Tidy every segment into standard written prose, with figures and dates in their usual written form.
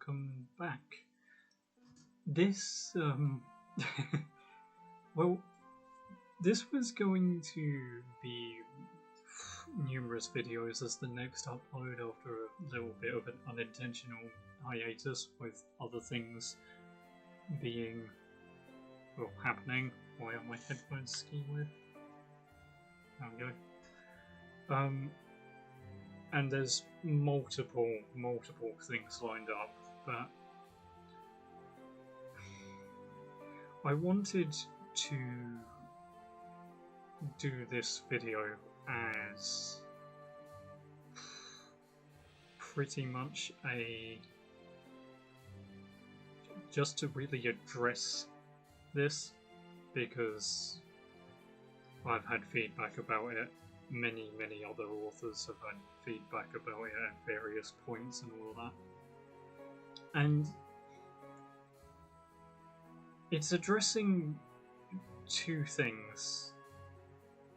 welcome back. This, well, this was going to be numerous videos as the next upload after a little bit of an unintentional hiatus with other things being, well, happening. Why are my headphones ski with? There we go. And there's multiple things lined up, but I wanted to do this video as pretty much just to really address this, because I've had feedback about it. Many other authors have had feedback about it at various points and all that. And it's addressing two things.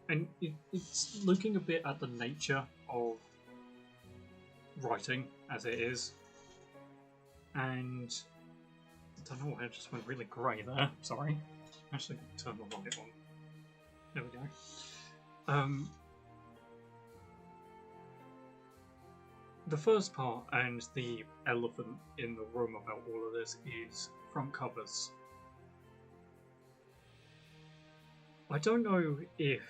And it's looking a bit at the nature of writing as it is. And I don't know, I just went really grey there. Sorry. Actually, turn the light on. There we go. The first part, and the elephant in the room about all of this, is front covers. I don't know if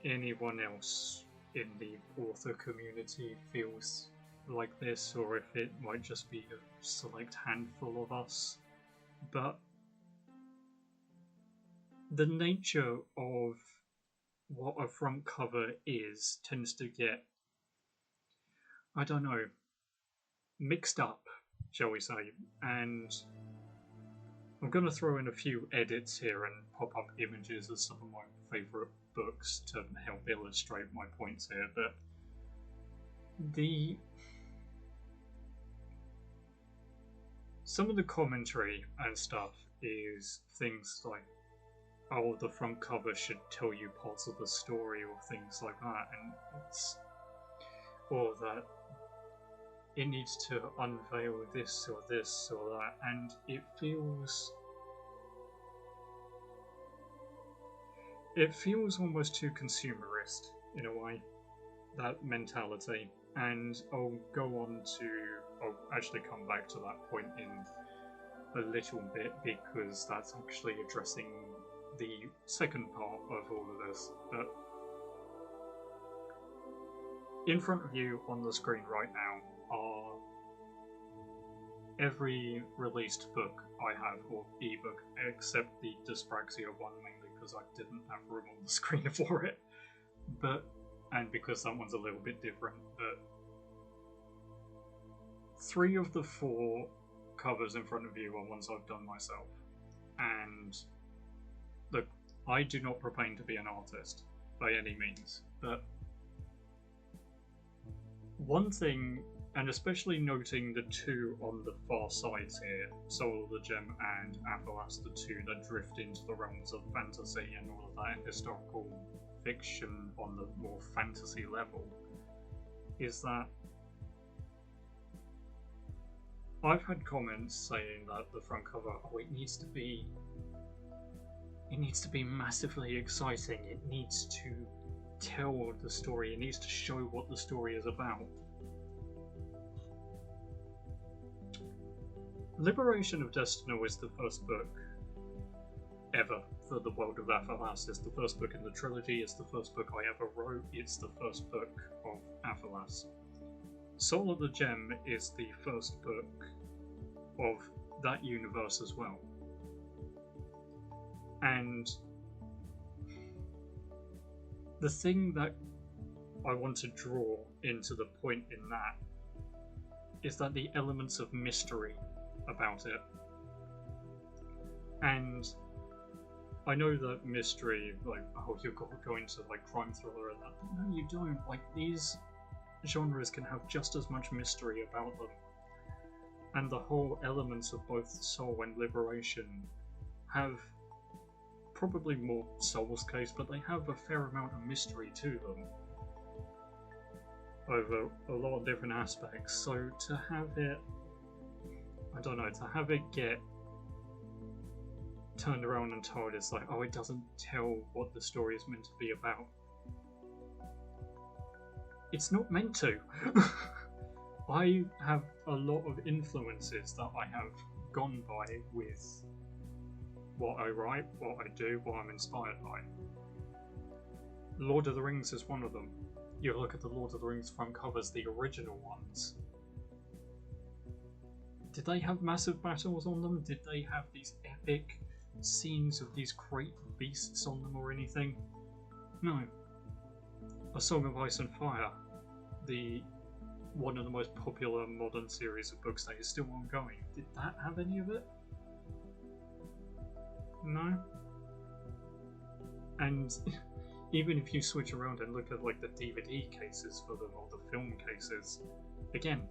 anyone else in the author community feels like this, or if it might just be a select handful of us, but the nature of what a front cover is tends to get, I don't know, mixed up, shall we say, and I'm going to throw in a few edits here and pop up images of some of my favourite books to help illustrate my points here, but some of the commentary and stuff is things like, oh, the front cover should tell you parts of the story or things like that, and or that it needs to unveil this or that, and it feels almost too consumerist in a way, that mentality. And I'll actually come back to that point in a little bit, because that's actually addressing the second part of all of this. But in front of you on the screen right now are every released book I have, or ebook, except the dyspraxia one, mainly because I didn't have room on the screen for it, and because that one's a little bit different. But 3 of the 4 covers in front of you are ones I've done myself, and look, I do not proclaim to be an artist by any means, but one thing, and especially noting the 2 on the far sides here, Soul of the Gem and Apologise, the 2 that drift into the realms of fantasy and all of that, and historical fiction on the more fantasy level, is that I've had comments saying that the front cover, oh, it needs to be massively exciting, it needs to tell the story, it needs to show what the story is about. Liberation of Destiny is the first book ever for the world of Apologise. It's the first book in the trilogy, it's the first book I ever wrote, it's the first book of Apologise. Soul of the Gem is the first book of that universe as well. And the thing that I want to draw into the point in that is that the elements of mystery about it. And I know that mystery, like, oh, you're going to like crime thriller and that, but no, you don't. Like, these genres can have just as much mystery about them. And the whole elements of both Soul and Liberation have probably more Soul's case, but they have a fair amount of mystery to them over a lot of different aspects. So to have it I don't know, to have it get turned around and told it's like, oh, it doesn't tell what the story is meant to be about. It's not meant to. I have a lot of influences that I have gone by with what I write, what I do, what I'm inspired by. Lord of the Rings is one of them. You look at the Lord of the Rings front covers, the original ones. Did they have massive battles on them? Did they have these epic scenes of these great beasts on them or anything? No. A Song of Ice and Fire, one of the most popular modern series of books that is still ongoing. Did that have any of it? No. And even if you switch around and look at like the DVD cases for them or the film cases, again,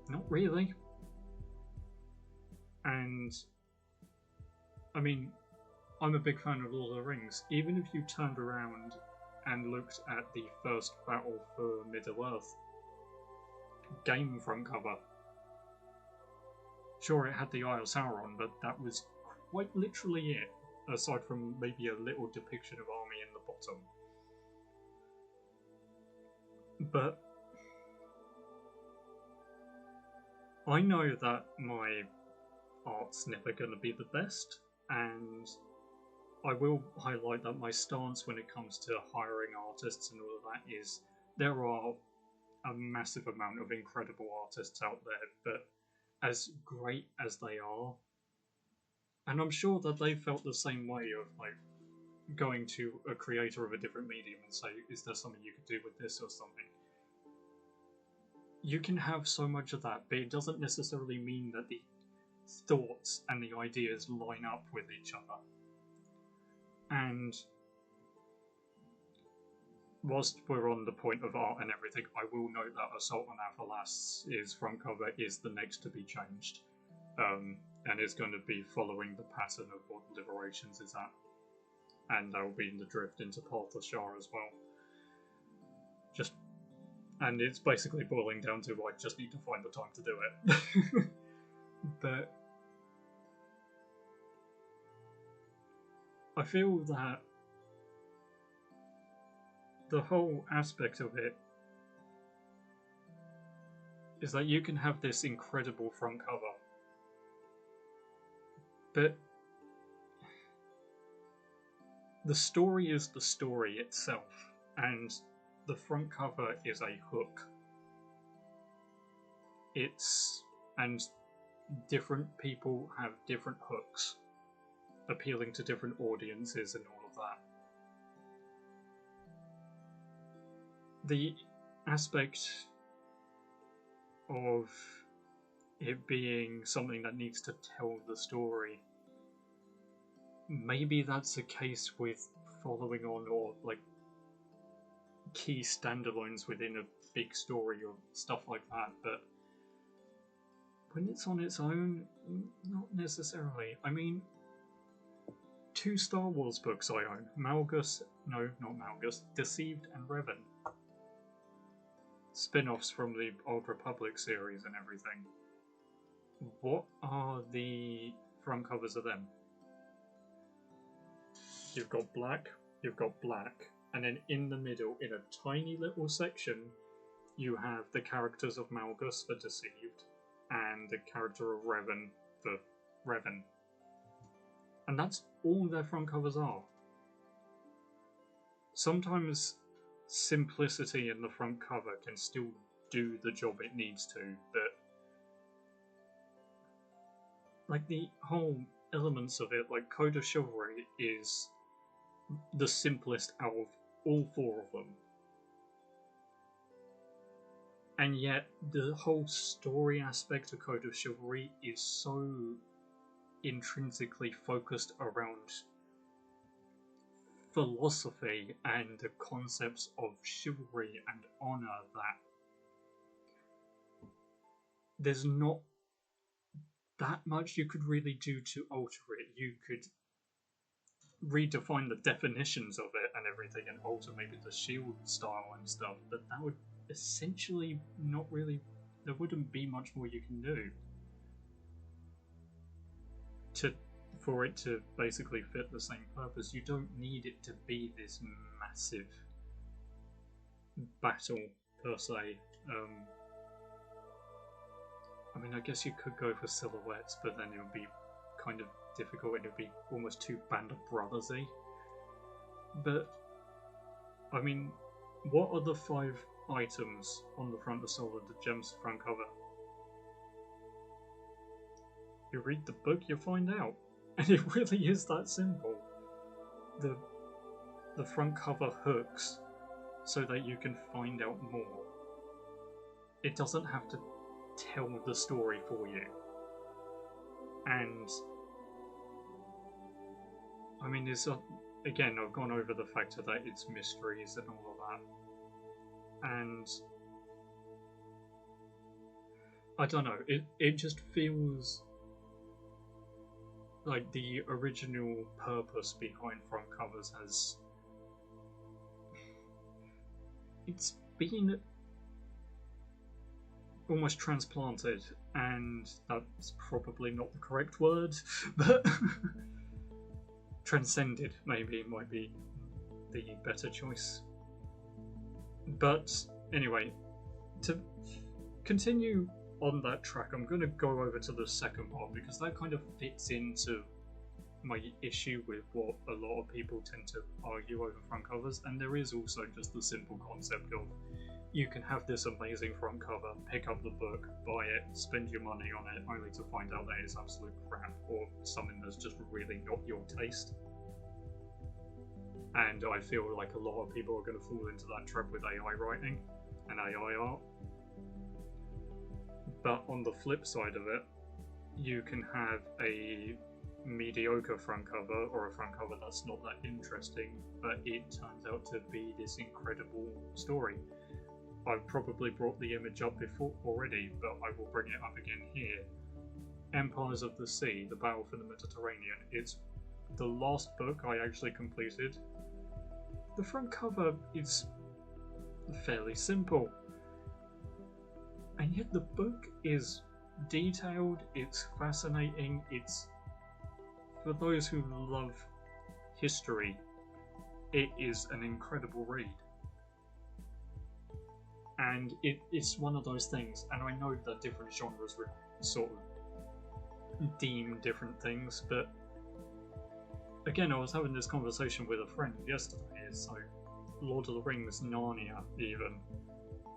not really. And I mean, I'm a big fan of Lord of the Rings. Even if you turned around and looked at the first battle for Middle-earth game front cover, sure, it had the Eye of Sauron, but that was quite literally it, aside from maybe a little depiction of army in the bottom. But I know that my art's never going to be the best, and I will highlight that my stance when it comes to hiring artists and all of that is there are a massive amount of incredible artists out there, but as great as they are, and I'm sure that they felt the same way of like going to a creator of a different medium and say, is there something you could do with this or something? You can have so much of that, but it doesn't necessarily mean that the thoughts and the ideas line up with each other. And whilst we're on the point of art and everything, I will note that Assault on Athelas's front cover is the next to be changed, and is going to be following the pattern of what Liberations is at, and that will be in the drift into Path of Shar as well. And it's basically boiling down to I just need to find the time to do it. But I feel that the whole aspect of it is that you can have this incredible front cover, but the story is the story itself, and the front cover is a hook. And different people have different hooks, appealing to different audiences and all of that. The aspect of it being something that needs to tell the story, maybe that's a case with following on or like key standalones within a big story or stuff like that, but when it's on its own, not necessarily. I mean, 2 Star Wars books I own. Deceived and Revan. Spin-offs from the Old Republic series and everything. What are the front covers of them? You've got black, and then in the middle, in a tiny little section, you have the characters of Malgus for Deceived, and the character of Revan for Revan. And that's all their front covers are. Sometimes simplicity in the front cover can still do the job it needs to, but like the whole elements of it, like Code of Chivalry is the simplest out of all 4 of them. And yet, the whole story aspect of Code of Chivalry is so intrinsically focused around philosophy and the concepts of chivalry and honor that there's not that much you could really do to alter it. You could redefine the definitions of it and everything and alter maybe the shield style and stuff, but that would essentially not really, there wouldn't be much more you can do. for it to basically fit the same purpose. You don't need it to be this massive battle per se. I mean, I guess you could go for silhouettes, but then it would be kind of difficult and it would be almost too Band of Brothers-y. But, I mean, what are the 5 items on the front of Soul of the Gems front cover? You read the book, you find out. And it really is that simple. The front cover hooks so that you can find out more. It doesn't have to tell the story for you. And I mean, again, I've gone over the fact that it's mysteries and all of that. And I don't know, it just feels like the original purpose behind front covers it's been almost transplanted, and that's probably not the correct word, but transcended maybe might be the better choice. But anyway, to continue on that track, I'm going to go over to the second part because that kind of fits into my issue with what a lot of people tend to argue over front covers, and there is also just the simple concept of you can have this amazing front cover, pick up the book, buy it, spend your money on it, only to find out that it's absolute crap or something that's just really not your taste. And I feel like a lot of people are going to fall into that trap with AI writing and AI art. But on the flip side of it, you can have a mediocre front cover or a front cover that's not that interesting, but it turns out to be this incredible story. I've probably brought the image up before already, but I will bring it up again here. Empires of the Sea, The Battle for the Mediterranean. It's the last book I actually completed. The front cover is fairly simple, and yet the book is detailed, it's fascinating, it's, for those who love history, it is an incredible read. And it's one of those things, and I know that different genres sort of deem different things, but again, I was having this conversation with a friend yesterday, so Lord of the Rings, Narnia even,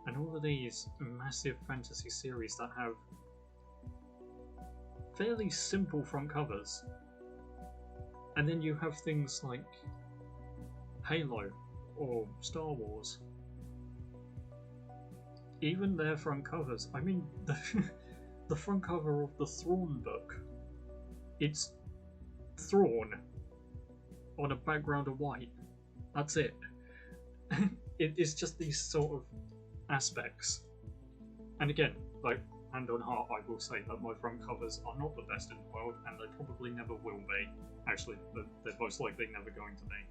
and all of these massive fantasy series that have fairly simple front covers. And then you have things like Halo or Star Wars. Even their front covers, I mean, the front cover of the Thrawn book, it's Thrawn on a background of white. That's it. It's just these sort of aspects. And again, like, hand on heart, I will say that my front covers are not the best in the world, and they probably never will be. Actually, they're most likely never going to be.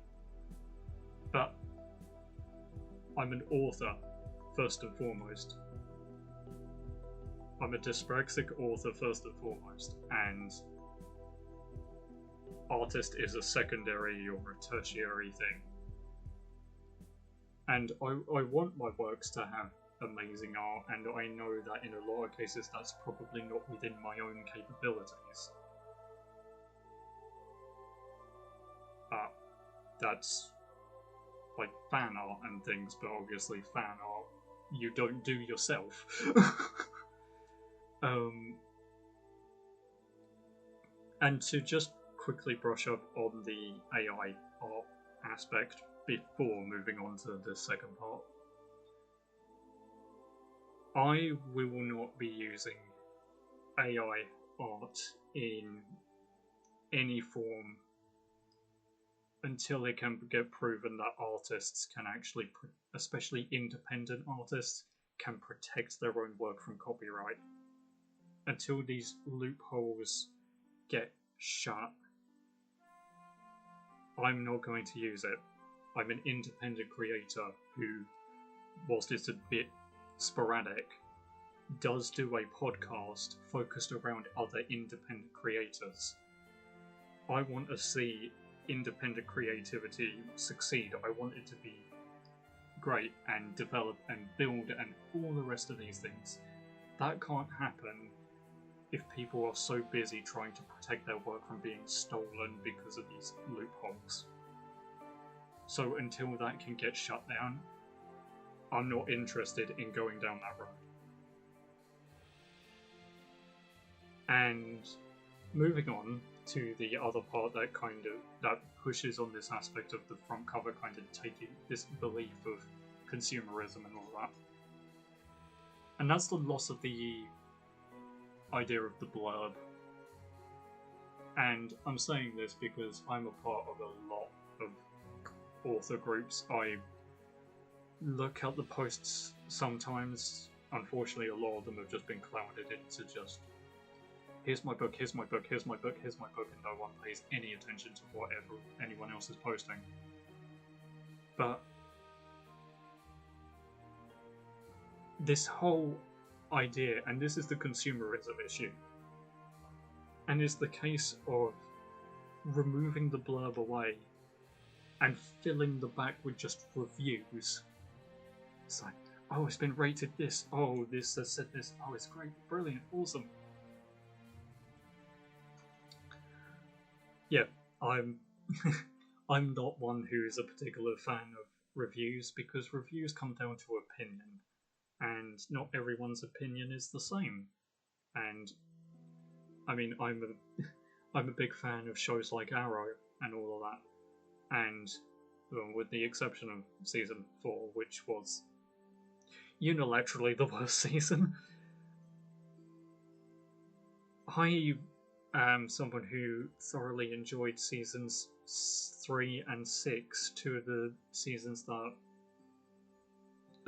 But I'm an author, first and foremost. I'm a dyspraxic author, first and foremost, and artist is a secondary or a tertiary thing. And I want my works to have amazing art, and I know that in a lot of cases that's probably not within my own capabilities. But that's like fan art and things, but obviously fan art you don't do yourself. And to just quickly brush up on the AI art aspect before moving on to the second part, I will not be using AI art in any form until it can get proven that artists can actually, especially independent artists, can protect their own work from copyright. Until these loopholes get shut, I'm not going to use it. I'm an independent creator who, whilst it's a bit sporadic, does do a podcast focused around other independent creators. I want to see independent creativity succeed. I want it to be great and develop and build and all the rest of these things. That can't happen if people are so busy trying to protect their work from being stolen because of these loopholes. So until that can get shut down, I'm not interested in going down that road. And moving on to the other part that pushes on this aspect of the front cover kind of taking this belief of consumerism and all that. And that's the loss of the idea of the blurb. And I'm saying this because I'm a part of a lot of author groups. I look at the posts sometimes. Unfortunately, a lot of them have just been clouded into just here's my book, here's my book, here's my book, here's my book, and no one pays any attention to whatever anyone else is posting. But this whole idea, and this is the consumerism issue, and it's the case of removing the blurb away and filling the back with just reviews. It's like, oh, it's been rated this, oh, this has said this, oh, it's great, brilliant, awesome. Yeah, I'm I'm not one who is a particular fan of reviews, because reviews come down to opinion, and not everyone's opinion is the same. And I mean, I'm a big fan of shows like Arrow and all of that, and well, with the exception of season 4, which was unilaterally the worst season. I am someone who thoroughly enjoyed seasons 3 and 6, two of the seasons that,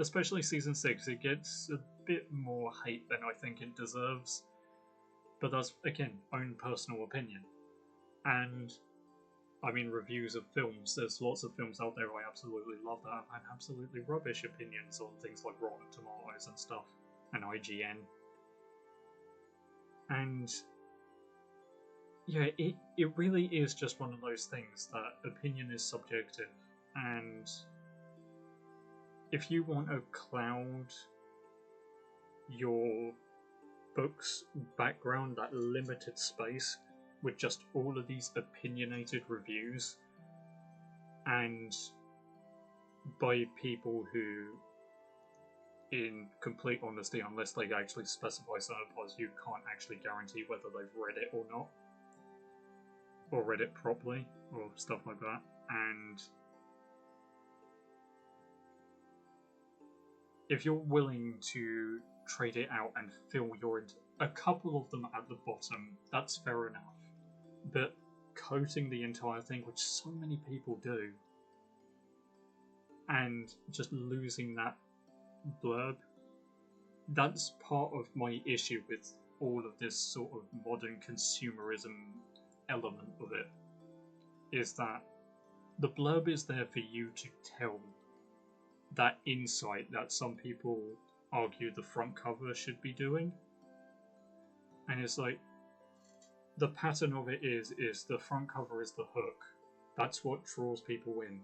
especially season 6, it gets a bit more hate than I think it deserves. But that's, again, own personal opinion. And, I mean, reviews of films, there's lots of films out there I absolutely love that have had absolutely rubbish opinions on things like Rotten Tomatoes and stuff, and IGN. And yeah, it really is just one of those things that opinion is subjective, and if you want to cloud your book's background, that limited space, with just all of these opinionated reviews, and by people who, in complete honesty, unless they actually specify certain parts, you can't actually guarantee whether they've read it or not, or read it properly, or stuff like that. And if you're willing to trade it out and fill a couple of them at the bottom, that's fair enough. But coating the entire thing, which so many people do, and just losing that blurb, that's part of my issue with all of this sort of modern consumerism element of it, is that the blurb is there for you to tell that insight that some people argue the front cover should be doing. And it's like, the pattern of it is the front cover is the hook. That's what draws people in.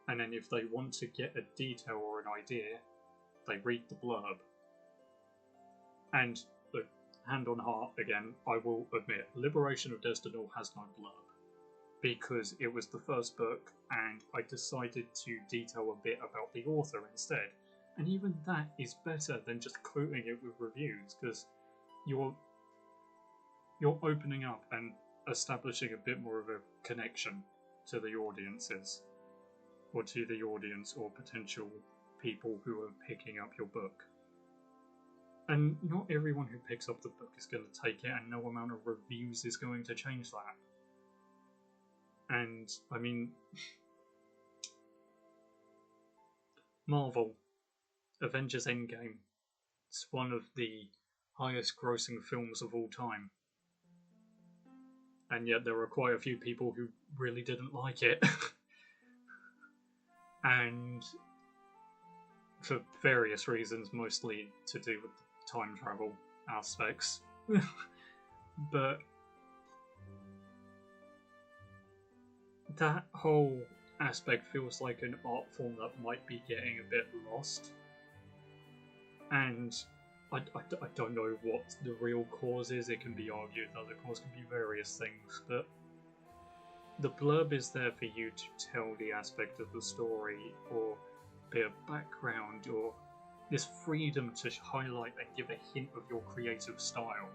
And then if they want to get a detail or an idea, they read the blurb. And look, hand on heart again, I will admit, Liberation of Destinal has no blurb, because it was the first book and I decided to detail a bit about the author instead. And even that is better than just coating it with reviews, because you're opening up and establishing a bit more of a connection to the audiences, or to the audience or potential people who are picking up your book. And not everyone who picks up the book is going to take it, and no amount of reviews is going to change that. And, I mean, Marvel, Avengers Endgame, it's one of the highest grossing films of all time. And yet there were quite a few people who really didn't like it. And for various reasons, mostly to do with the time travel aspects. But that whole aspect feels like an art form that might be getting a bit lost. And I don't know what the real cause is. It can be argued that the cause can be various things, but the blurb is there for you to tell the aspect of the story, or a bit of background, or this freedom to highlight and give a hint of your creative style.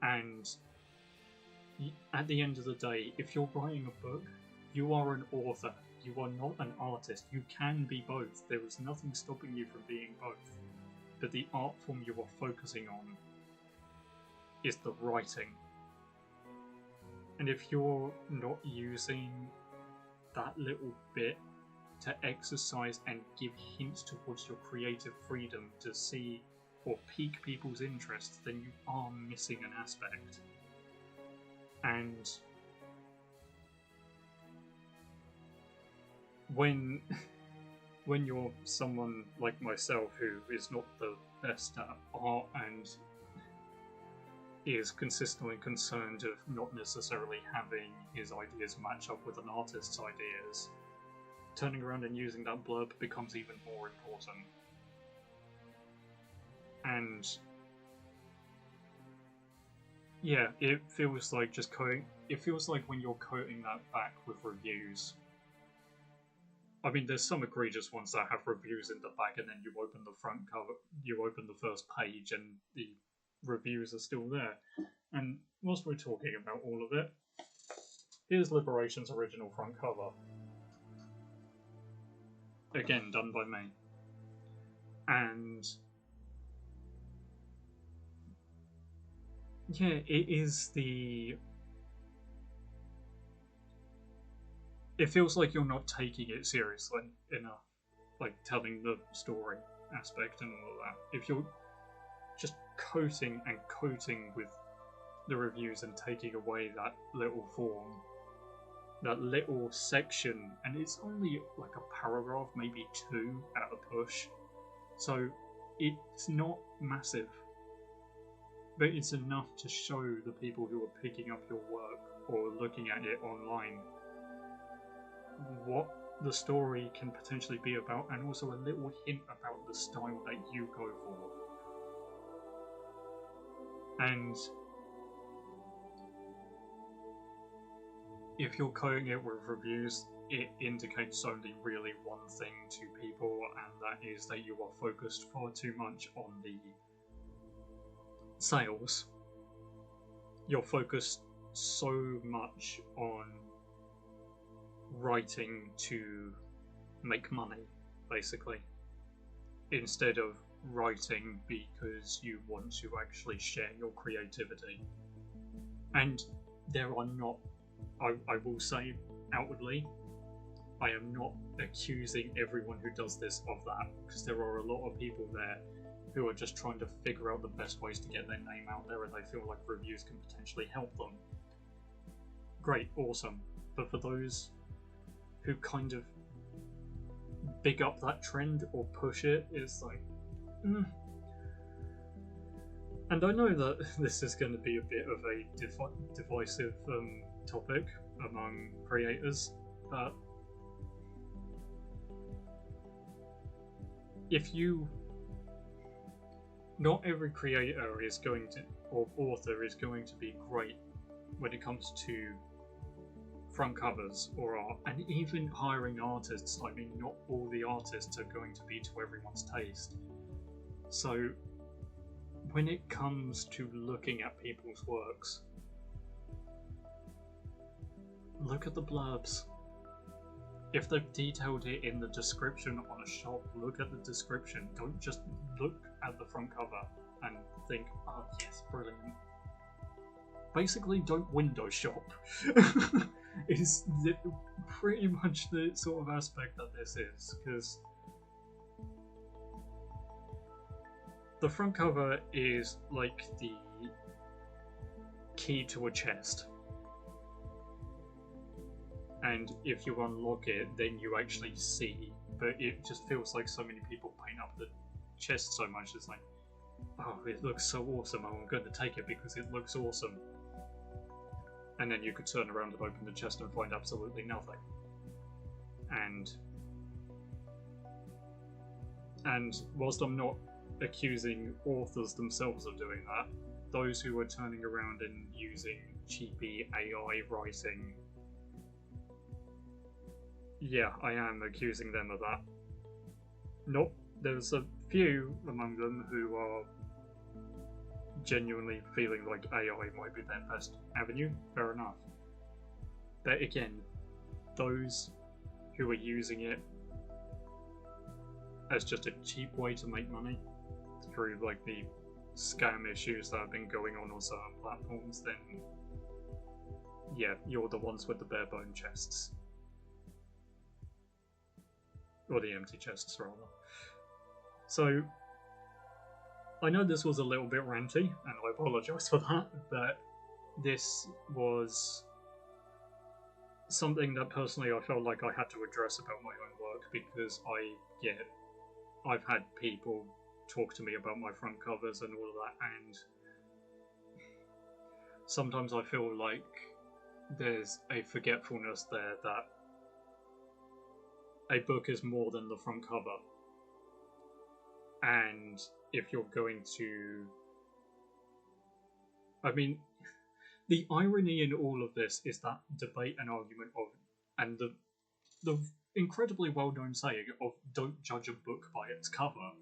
And at the end of the day, if you're writing a book, you are an author. You are not an artist. You can be both. There is nothing stopping you from being both. But the art form you are focusing on is the writing. And if you're not using that little bit to exercise and give hints towards your creative freedom to see or pique people's interest, then you are missing an aspect. And when you're someone like myself who is not the best at art and is consistently concerned of not necessarily having his ideas match up with an artist's ideas, turning around and using that blurb becomes even more important. And yeah, it feels like when you're coating that back with reviews. I mean, there's some egregious ones that have reviews in the back, and then you open the front cover, you open the first page, and the reviews are still there. And whilst we're talking about all of it, here's Liberation's original front cover. Again, done by me. And yeah, it feels like you're not taking it seriously enough, like telling the story aspect and all of that. If you're just coating with the reviews and taking away that little form, that little section, and it's only like a paragraph, maybe two at a push, so it's not massive, but it's enough to show the people who are picking up your work or looking at it online what the story can potentially be about, and also a little hint about the style that you go for. And if you're coding it with reviews, it indicates only really one thing to people, and that is that you are focused far too much on the sales. You're focused so much on writing to make money, basically, instead of writing because you want to actually share your creativity. And there are not, I will say outwardly, I am not accusing everyone who does this of that, because there are a lot of people there who are just trying to figure out the best ways to get their name out there, and they feel like reviews can potentially help them. Great, awesome. But for those who kind of big up that trend or push it, it's like, And I know that this is going to be a bit of a divisive topic among creators, but not every creator is going to, or author is going to be great when it comes to front covers or art, and even hiring artists. I mean, not all the artists are going to be to everyone's taste. So when it comes to looking at people's works, look at the blurbs. If they've detailed it in the description on a shop, look at the description. Don't just look at the front cover and think, oh yes, brilliant. Basically, don't window shop. Is pretty much the sort of aspect that this is, because the front cover is like the key to a chest. And if you unlock it, then you actually see, but it just feels like so many people paint up the chest so much, it's like, oh, it looks so awesome, I'm going to take it because it looks awesome. and then you could turn around and open the chest and find absolutely nothing. And whilst I'm not accusing authors themselves of doing that, those who are turning around and using cheapy AI writing, yeah, I am accusing them of that. Nope, there's a few among them who are genuinely feeling like AI might be their best avenue, fair enough. But again, those who are using it as just a cheap way to make money through like the scam issues that have been going on certain platforms, then yeah, you're the ones with the bare bone chests. Or the empty chests, rather. So, I know this was a little bit ranty, and I apologise for that, but this was something that personally I felt like I had to address about my own work, because I've had people talk to me about my front covers and all of that, and sometimes I feel like there's a forgetfulness there that a book is more than the front cover. And if you're going to... I mean, the irony in all of this is that debate and argument of, and the incredibly well-known saying of don't judge a book by its cover.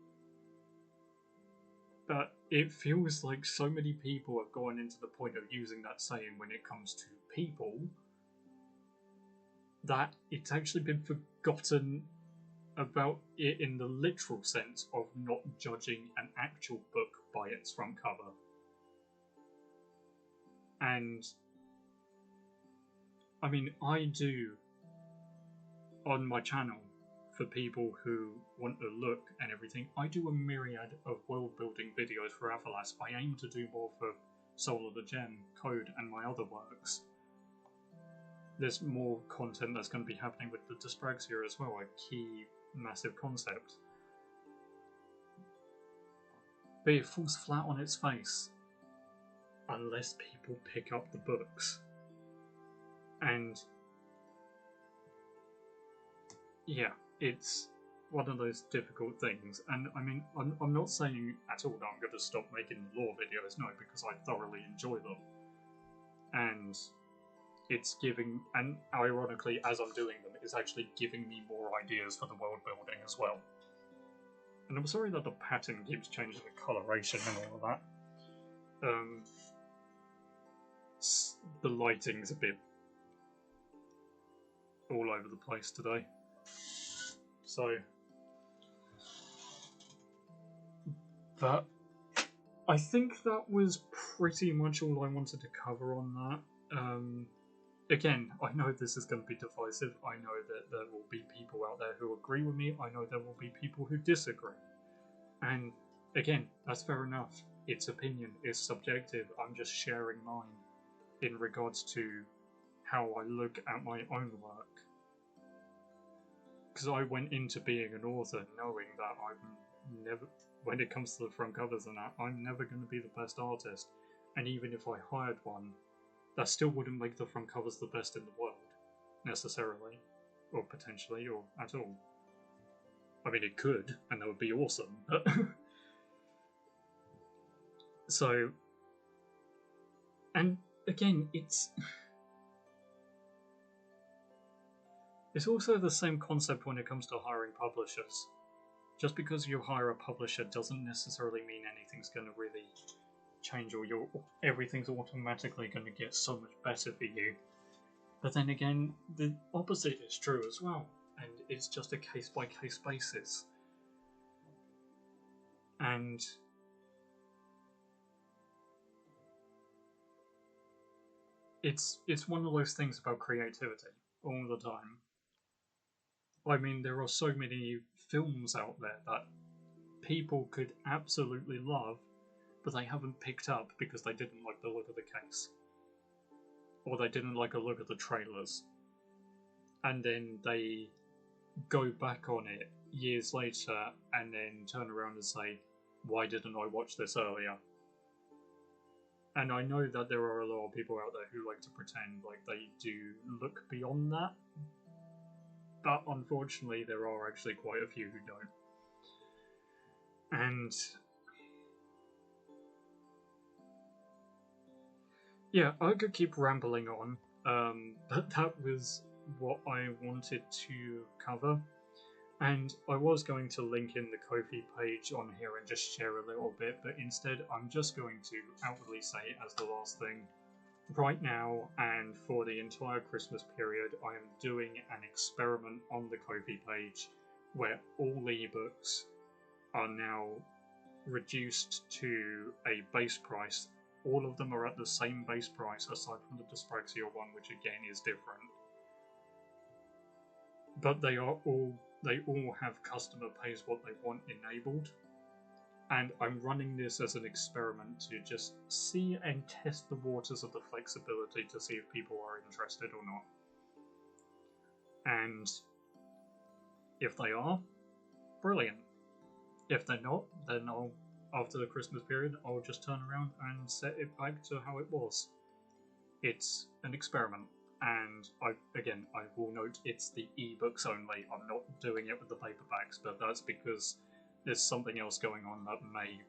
But it feels like so many people have gone into the point of using that saying when it comes to people that it's actually been forgotten about it in the literal sense of not judging an actual book by its front cover. And I mean, I do on my channel, for people who want to look and everything, I do a myriad of world building videos for Avalas. I aim to do more for Soul of the Gem, Code, and my other works. There's more content that's going to be happening with the dyspraxia as well, a key massive concept. But it falls flat on its face unless people pick up the books. And yeah, it's one of those difficult things. And I mean, I'm not saying at all that I'm going to stop making lore videos, no, because I thoroughly enjoy them. And it's giving, and ironically, as I'm doing them, it's actually giving me more ideas for the world building as well. And I'm sorry that the pattern keeps changing the coloration and all of that. The lighting's a bit all over the place today. So, but I think that was pretty much all I wanted to cover on that. Again, I know this is going to be divisive. I know that there will be people out there who agree with me. I know there will be people who disagree. And again, that's fair enough. It's opinion, it's subjective. I'm just sharing mine in regards to how I look at my own work. Because I went into being an author knowing that I'm never, when it comes to the front covers and that, I'm never going to be the best artist. And even if I hired one, that still wouldn't make the front covers the best in the world, necessarily, or potentially, or at all. I mean, it could, and that would be awesome, but... So... And, again, it's also the same concept when it comes to hiring publishers. Just because you hire a publisher doesn't necessarily mean anything's going to really change, or everything's automatically going to get so much better for you. But then again, the opposite is true as well, and it's just a case-by-case basis. And it's one of those things about creativity all the time. I mean, there are so many films out there that people could absolutely love, but they haven't picked up because they didn't like the look of the case. Or they didn't like a look at the trailers. And then they go back on it years later and then turn around and say, why didn't I watch this earlier? And I know that there are a lot of people out there who like to pretend like they do look beyond that, but unfortunately there are actually quite a few who don't. And yeah, I could keep rambling on, but that was what I wanted to cover. And I was going to link in the Ko-fi page on here and just share a little bit, but instead I'm just going to outwardly say as the last thing, right now and for the entire Christmas period, I am doing an experiment on the Ko-fi page where all ebooks are now reduced to a base price. All of them are at the same base price aside from the dyspraxia one, which again is different. But they all have customer pays what they want enabled. And I'm running this as an experiment to just see and test the waters of the flexibility to see if people are interested or not. And if they are, brilliant. If they're not, then after the Christmas period, I'll just turn around and set it back to how it was. It's an experiment, and I will note it's the ebooks only. I'm not doing it with the paperbacks, but that's because there's something else going on that may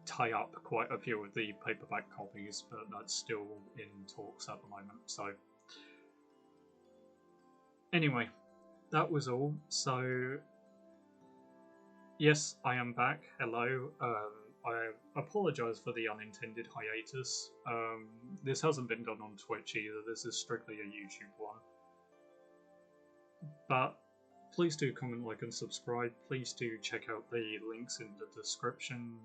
tie up quite a few of the paperback copies, but that's still in talks at the moment. So anyway, that was all. So yes, I am back. Hello. I apologise for the unintended hiatus. This hasn't been done on Twitch either. This is strictly a YouTube one. But please do comment, like, and subscribe. Please do check out the links in the description.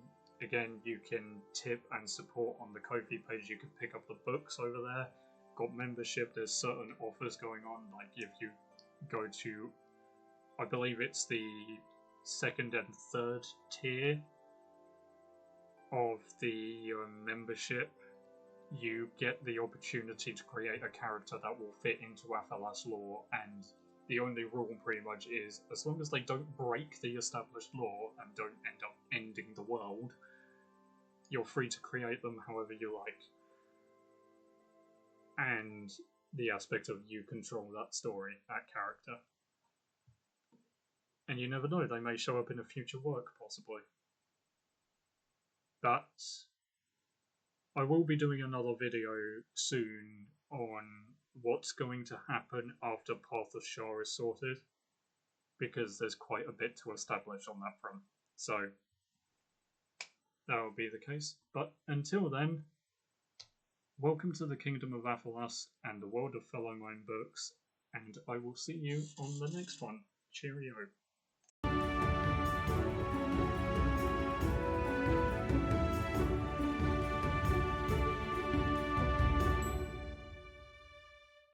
Again, you can tip and support on the Ko-fi page. You can pick up the books over there. Got membership. There's certain offers going on. Like if you go to, I believe it's the 2nd and 3rd tier of the membership, you get the opportunity to create a character that will fit into Athalas lore, and the only rule pretty much is as long as they don't break the established lore and don't end up ending the world, you're free to create them however you like. And the aspect of you control that story, that character. And you never know, they may show up in a future work, possibly. But I will be doing another video soon on what's going to happen after Path of Shah is sorted, because there's quite a bit to establish on that front. So that will be the case. But until then, welcome to the Kingdom of Athalas and the world of Fellow Mind books, and I will see you on the next one. Cheerio.